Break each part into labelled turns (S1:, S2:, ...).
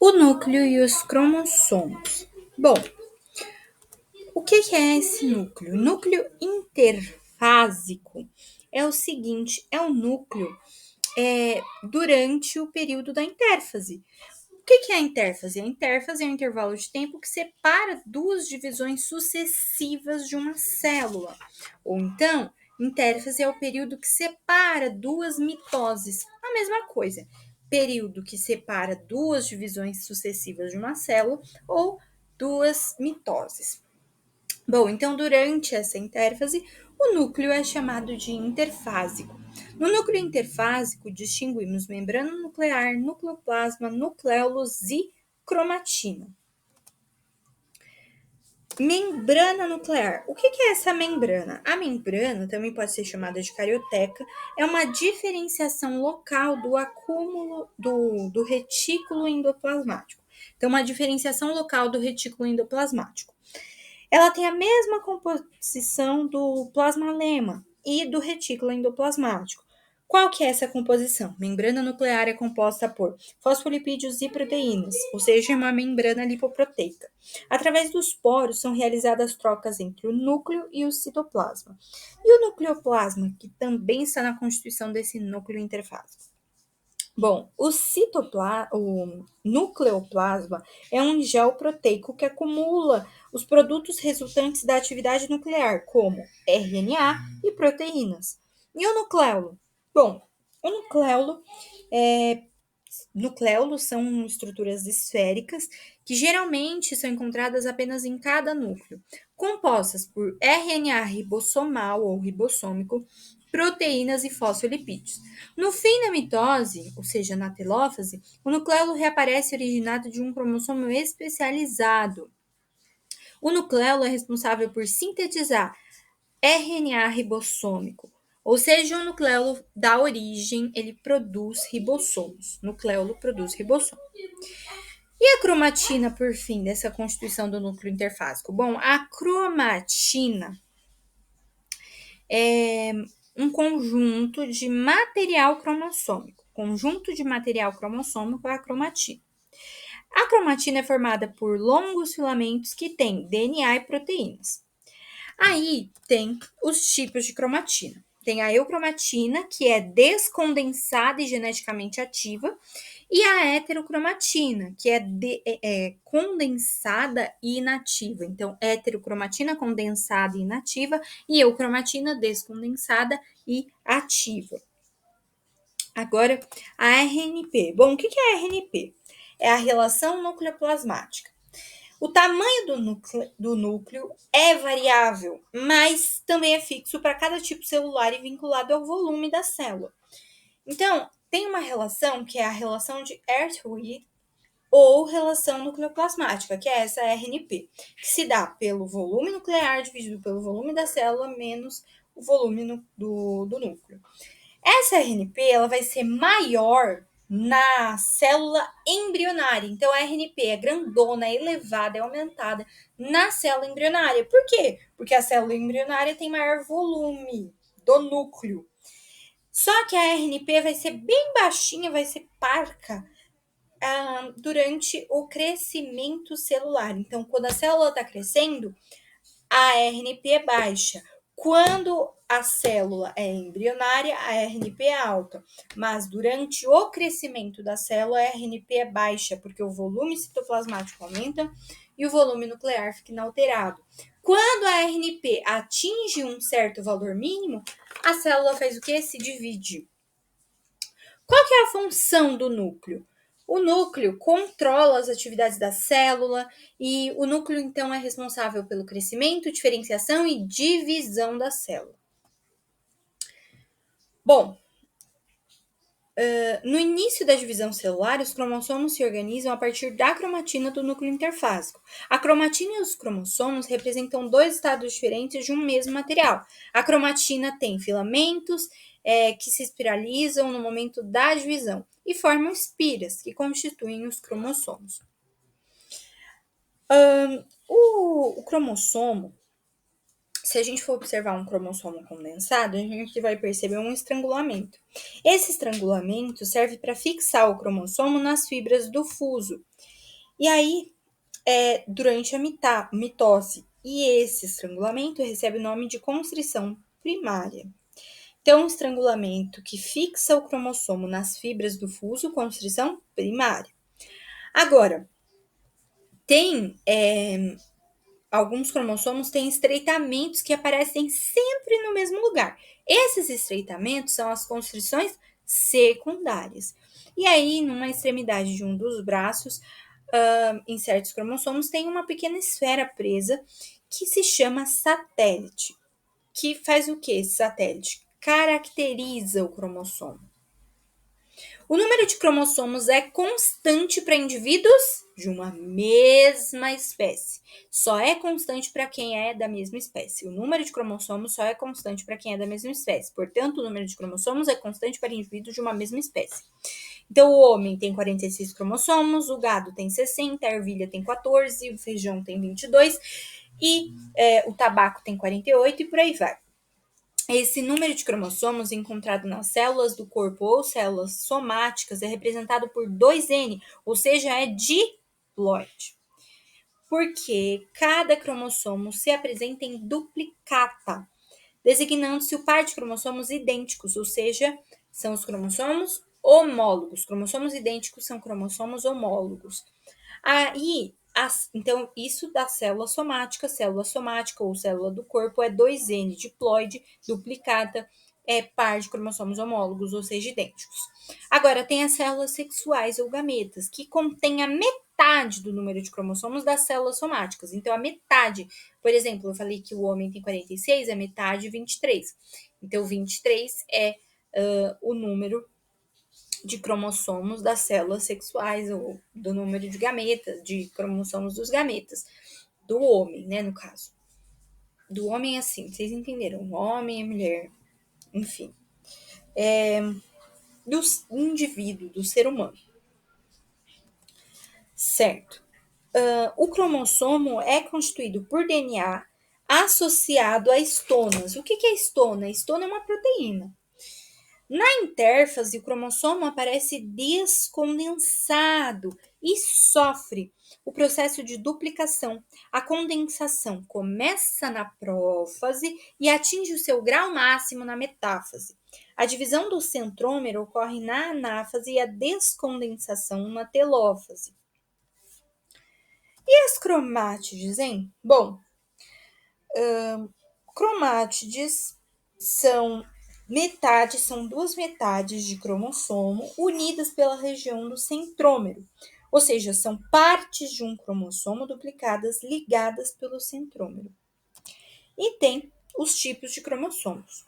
S1: O núcleo e os cromossomos. Bom, o que é esse núcleo? O núcleo interfásico é o seguinte, é o núcleo durante o período da intérfase. O que é a intérfase? A intérfase é um intervalo de tempo que separa duas divisões sucessivas de uma célula. Ou então, intérfase é o período que separa duas mitoses. A mesma coisa. Período que separa duas divisões sucessivas de uma célula ou duas mitoses. Bom, então durante essa intérfase, o núcleo é chamado de interfásico. No núcleo interfásico, distinguimos membrana nuclear, nucleoplasma, nucleolos e cromatina. Membrana nuclear. O que é essa membrana? A membrana, também pode ser chamada de carioteca, é uma diferenciação local do acúmulo do retículo endoplasmático. Então, uma diferenciação local do retículo endoplasmático. Ela tem a mesma composição do plasmalema e do retículo endoplasmático. Qual que é essa composição? Membrana nuclear é composta por fosfolipídios e proteínas, ou seja, uma membrana lipoproteica. Através dos poros são realizadas trocas entre o núcleo e o citoplasma. E o nucleoplasma, que também está na constituição desse núcleo interfásico. Bom, o nucleoplasma é um gel proteico que acumula os produtos resultantes da atividade nuclear, como RNA e proteínas. E o nucleolo? Bom, o nucleolos são estruturas esféricas que geralmente são encontradas apenas em cada núcleo, compostas por RNA ribossomal ou ribossômico, proteínas e fosfolipídios. No fim da mitose, ou seja, na telófase, o nucleolo reaparece originado de um cromossomo especializado. O nucleolo é responsável por sintetizar RNA ribossômico, ou seja, o nucleolo dá origem, ele produz ribossomos. Nucleolo produz ribossomos. E a cromatina, por fim, dessa constituição do núcleo interfásico? Bom, a cromatina é um conjunto de material cromossômico. Conjunto de material cromossômico é a cromatina. A cromatina é formada por longos filamentos que têm DNA e proteínas. Aí tem os tipos de cromatina. Tem a eucromatina, que é descondensada e geneticamente ativa, e a heterocromatina, que é condensada e inativa. Então, heterocromatina condensada e inativa e eucromatina descondensada e ativa. Agora, a RNP. Bom, o que é a RNP? É a relação nucleoplasmática. O tamanho do núcleo é variável, mas também é fixo para cada tipo celular e vinculado ao volume da célula. Então, tem uma relação que é a relação de Ertwig ou relação nucleoplasmática, que é essa RNP, que se dá pelo volume nuclear dividido pelo volume da célula menos o volume do núcleo. Essa RNP ela vai ser maior na célula embrionária. Então, a RNP é grandona, é elevada, é aumentada na célula embrionária. Por quê? Porque a célula embrionária tem maior volume do núcleo. Só que a RNP vai ser bem baixinha, vai ser parca durante o crescimento celular. Então, quando a célula está crescendo, a RNP é baixa. Quando a célula é embrionária, a RNP é alta, mas durante o crescimento da célula, a RNP é baixa, porque o volume citoplasmático aumenta e o volume nuclear fica inalterado. Quando a RNP atinge um certo valor mínimo, a célula faz o quê? Se divide. Qual que é a função do núcleo? O núcleo controla as atividades da célula e o núcleo, então, é responsável pelo crescimento, diferenciação e divisão da célula. Bom, no início da divisão celular, os cromossomos se organizam a partir da cromatina do núcleo interfásico. A cromatina e os cromossomos representam dois estados diferentes de um mesmo material. A cromatina tem filamentos que se espiralizam no momento da divisão e formam espiras, que constituem os cromossomos. O cromossomo se a gente for observar um cromossomo condensado, a gente vai perceber um estrangulamento. Esse estrangulamento serve para fixar o cromossomo nas fibras do fuso. E aí, durante a mitose. E esse estrangulamento recebe o nome de constrição primária. Então, estrangulamento que fixa o cromossomo nas fibras do fuso, constrição primária. Agora, tem alguns cromossomos têm estreitamentos que aparecem sempre no mesmo lugar. Esses estreitamentos são as constrições secundárias. E aí, numa extremidade de um dos braços, em certos cromossomos, tem uma pequena esfera presa que se chama satélite. Que faz o que esse satélite? Caracteriza o cromossomo. O número de cromossomos é constante para indivíduos de uma mesma espécie. Só é constante para quem é da mesma espécie. O número de cromossomos só é constante para quem é da mesma espécie. Portanto, o número de cromossomos é constante para indivíduos de uma mesma espécie. Então, o homem tem 46 cromossomos, o gado tem 60, a ervilha tem 14, o feijão tem 22 e o tabaco tem 48 e por aí vai. Esse número de cromossomos encontrado nas células do corpo ou células somáticas é representado por 2N, ou seja, é diploide. Porque cada cromossomo se apresenta em duplicata, designando-se o par de cromossomos idênticos, ou seja, são os cromossomos homólogos. Cromossomos idênticos são cromossomos homólogos. Aí, então, isso da célula somática ou célula do corpo é 2N, diploide, duplicata, par de cromossomos homólogos, ou seja, idênticos. Agora, tem as células sexuais ou gametas, que contêm a metade do número de cromossomos das células somáticas. Então, a metade, por exemplo, eu falei que o homem tem 46, a metade 23. Então, 23 é o número de cromossomos das células sexuais, ou do número de gametas, de cromossomos dos gametas, do homem, né, no caso. Do homem, assim, vocês entenderam? Homem e mulher, enfim. Do indivíduo, do ser humano. Certo. O cromossomo é constituído por DNA associado a estonas. O que é estona? Estona é uma proteína. Na intérfase, o cromossomo aparece descondensado e sofre o processo de duplicação. A condensação começa na prófase e atinge o seu grau máximo na metáfase. A divisão do centrômero ocorre na anáfase e a descondensação na telófase. E as cromátides, hein? Bom, cromátides são duas metades de cromossomo unidas pela região do centrômero, ou seja, são partes de um cromossomo duplicadas ligadas pelo centrômero. E tem os tipos de cromossomos.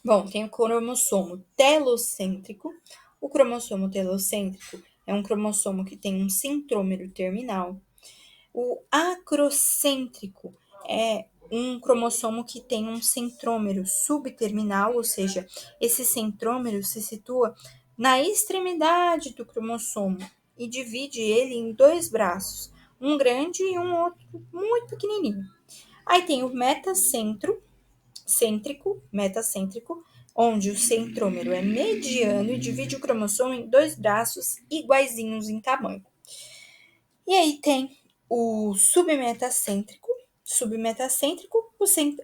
S1: Bom, tem o cromossomo telocêntrico. O cromossomo telocêntrico é um cromossomo que tem um centrômero terminal. O acrocêntrico é um cromossomo que tem um centrômero subterminal, ou seja, esse centrômero se situa na extremidade do cromossomo e divide ele em dois braços, um grande e um outro muito pequenininho. Aí tem o metacêntrico, onde o centrômero é mediano e divide o cromossomo em dois braços iguaizinhos em tamanho. E aí tem o submetacêntrico.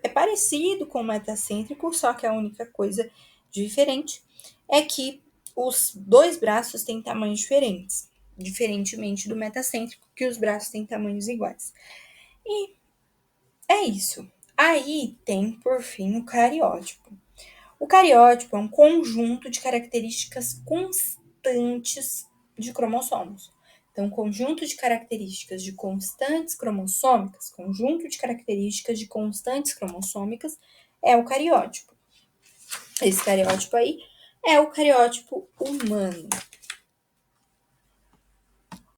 S1: É parecido com o metacêntrico, só que a única coisa diferente é que os dois braços têm tamanhos diferentes, diferentemente do metacêntrico, que os braços têm tamanhos iguais. E é isso. Aí tem, por fim, o cariótipo. O cariótipo é um conjunto de características constantes de cromossomos. Então, conjunto de características de constantes cromossômicas, é o cariótipo. Esse cariótipo aí é o cariótipo humano.